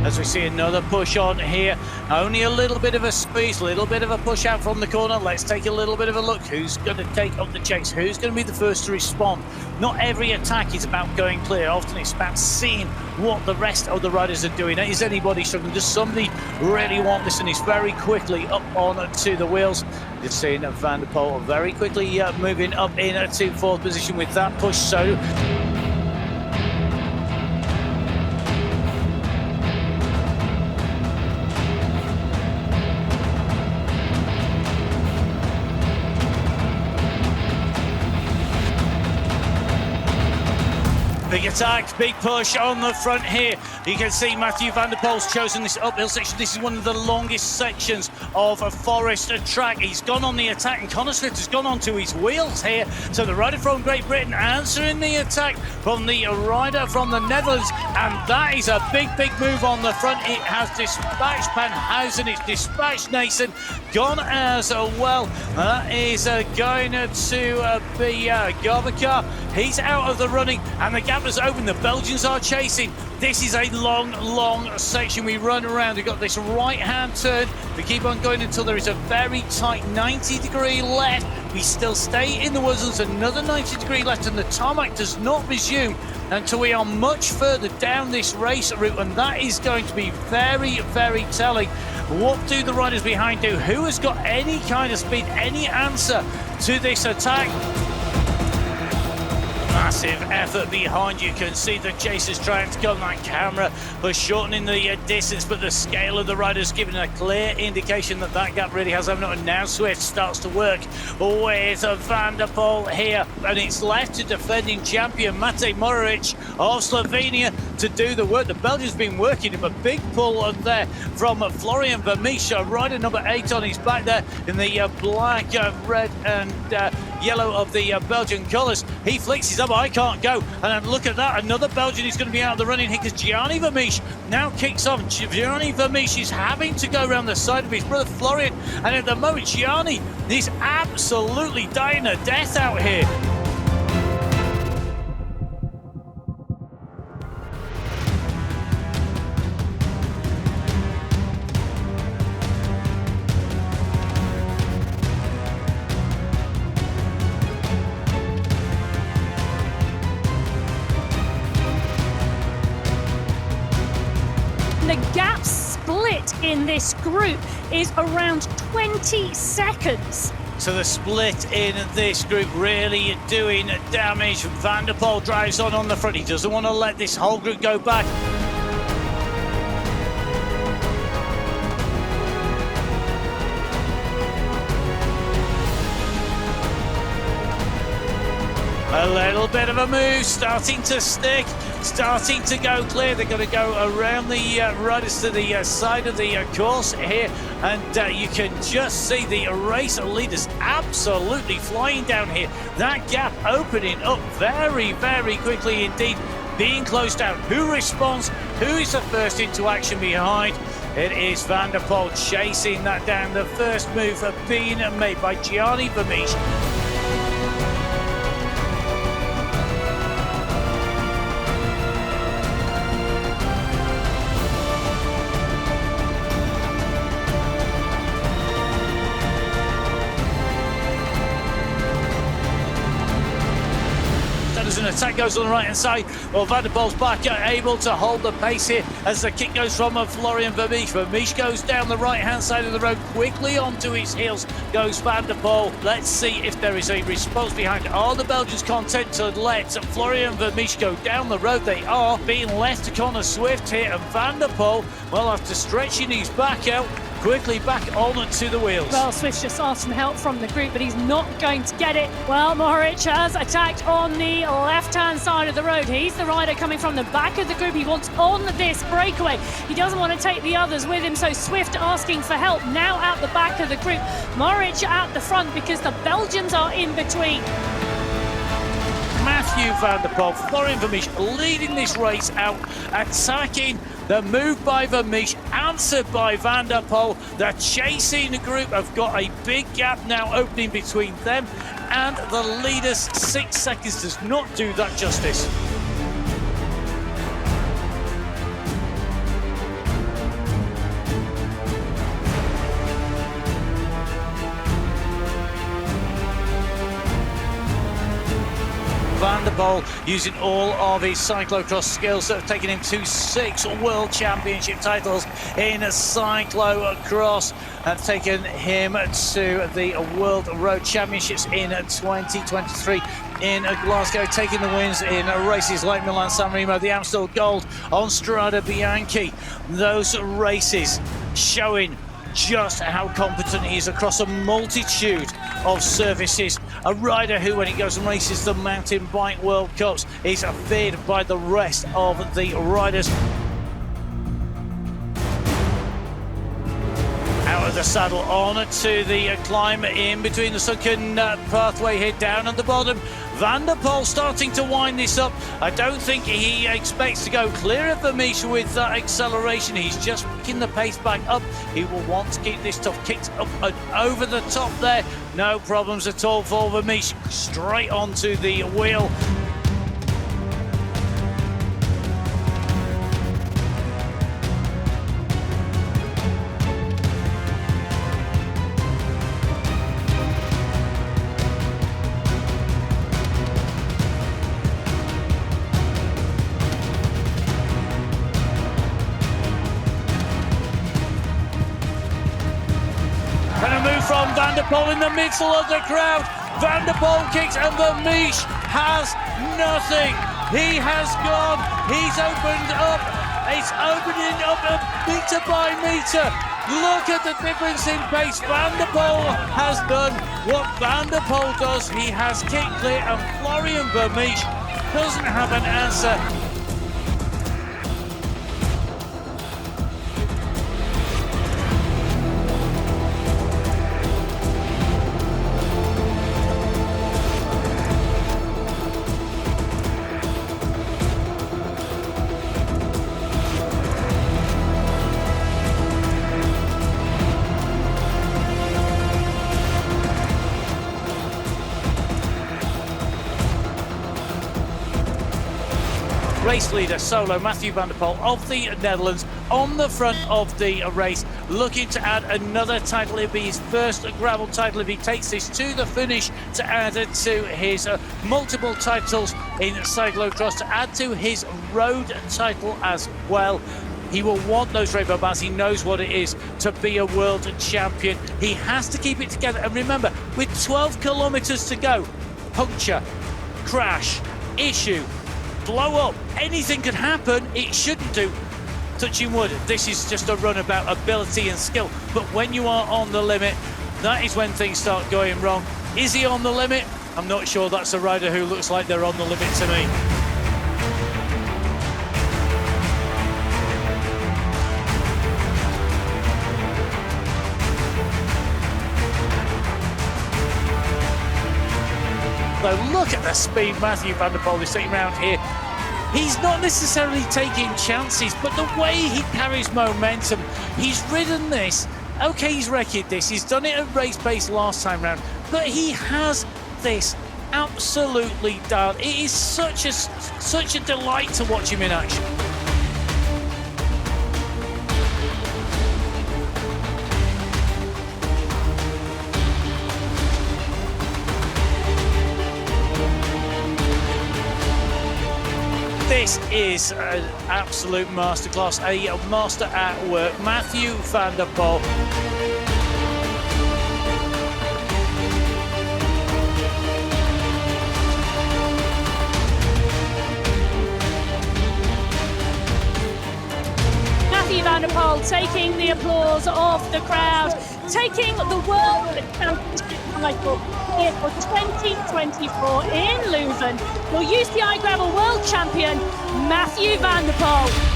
as we see another push on here. Only a little bit of a squeeze, a little bit of a push out from the corner. Let's take a little bit of a look. Who's going to take up the chase? Who's going to be the first to respond? Not every attack is about going clear. Often it's about seeing what the rest of the riders are doing. Is anybody struggling? Does somebody really want this? And he's very quickly up on to the wheels. Just seeing Van der Poel very quickly moving up into fourth position with that push. So big attack, big push on the front here. You can see Mathieu van der Poel's chosen this uphill section. This is one of the longest sections of a forest track. He's gone on the attack, and Connor Swift has gone onto his wheels here. So the rider from Great Britain answering the attack from the rider from the Netherlands, and that is a big move on the front. It has dispatched Panhausen, it's dispatched Nason, gone as well. That is going to be Garbakar. He's out of the running, and the gap has opened. The Belgians are chasing. This is a long section. We run around. We've got this right-hand turn. We keep on going until there is a very tight 90-degree left. We still stay in the woods. There's another 90-degree left, and the tarmac does not resume until we are much further down this race route, and that is going to be very telling. What do the riders behind do? Who has got any kind of speed, any answer to this attack? Massive effort behind. You can see the chasers trying to go on that camera for shortening the distance, but the scale of the riders giving a clear indication that that gap really has opened up. And now Swift starts to work with Van der Poel here, and it's left to defending champion Matej Mohoric of Slovenia to do the work. The Belgian's been working him. A big pull there from Florian Vermeersch, rider number 8 on his back there in the black, red and yellow of the Belgian colours. He flicks his up. I can't go. And then look at that. Another Belgian is going to be out of the running here because Gianni Vermeersch now kicks off. Gianni Vermeersch is having to go around the side of his brother Florian. And at the moment, Gianni is absolutely dying a death out here. The gap split in this group is around 20 seconds. So the split in this group really doing damage. Van der Poel drives on the front. He doesn't want to let this whole group go back. A little bit of a move, starting to stick, starting to go clear. They're going to go around the riders to the side of the course here, and you can just see the race leaders absolutely flying down here. That gap opening up very quickly indeed, being closed down. Who responds? Who is the first into action behind? It is Van der Poel chasing that down. The first move being made by Gianni Vermeersch. As an attack goes on the right hand side, well, Van der Poel's back able to hold the pace here as the kick goes from Florian Vermeersch. Vermeersch goes down the right hand side of the road, quickly onto his heels goes Van der Poel. Let's see if there is a response behind. Are the Belgians content to let Florian Vermeersch go down the road? They are, being left to Connor Swift here, and Van der Poel, well, after stretching his back out, quickly back on to the wheels. Well, Swift just asked some help from the group, but he's not going to get it. Well, Mohoric has attacked on the left-hand side of the road. He's the rider coming from the back of the group. He wants on this breakaway. He doesn't want to take the others with him, so Swift asking for help now at the back of the group. Mohoric at the front because the Belgians are in between. Mathieu van der Poel, Florian Vermeersch leading this race out, attacking. The move by Vermeersch, answered by Van der Poel. The chasing group have got a big gap now opening between them and the leaders. 6 seconds does not do that justice. Poel, using all of his cyclocross skills that have taken him to 6 World Championship titles in cyclocross, and taken him to the World Road Championships in 2023 in Glasgow, taking the wins in races like Milan-San Remo, the Amstel Gold on Strada Bianchi. Those races showing just how competent he is across a multitude of surfaces. A rider who, when he goes and races the Mountain Bike World Cups, is feared by the rest of the riders. Out of the saddle, on to the climb in between the sunken pathway here down at the bottom. Van der Poel starting to wind this up. I don't think he expects to go clear of Vermeersch with that acceleration. He's just picking the pace back up. He will want to keep this tough, kicked up and over the top there. No problems at all for Vermeersch. Straight onto the wheel. And a move from Van der Poel in the middle of the crowd. Van der Poel kicks and Vermeersch has nothing. He has gone. He's opened up. It's opening up meter by meter. Look at the difference in pace. Van der Poel has done what Van der Poel does. He has kicked clear, and Florian Vermeersch doesn't have an answer. Race leader solo Mathieu van der Poel of the Netherlands on the front of the race, looking to add another title. It'll be his first gravel title if he takes this to the finish, to add to his multiple titles in cyclocross, to add to his road title as well. He will want those rainbow bands. He knows what it is to be a world champion. He has to keep it together. And remember, with 12 kilometers to go, puncture, crash, issue, blow up, anything could happen. It shouldn't do. Touching wood, this is just a run about ability and skill. But when you are on the limit, that is when things start going wrong. Is he on the limit? I'm not sure. That's a rider who looks like they're on the limit to me. So look at the speed Mathieu van der Poel is taking around here. He's not necessarily taking chances, but the way he carries momentum, he's ridden this. Okay, he's wrecked this. He's done it at race pace last time round, but he has this absolutely dialed. It is such a delight to watch him in action. This is an absolute masterclass, a master at work. Mathieu van der Poel. Mathieu van der Poel taking the applause of the crowd, taking the World Championship title here for 2024 in Leuven. Your UCI Gravel World Champion, Mathieu van der Poel.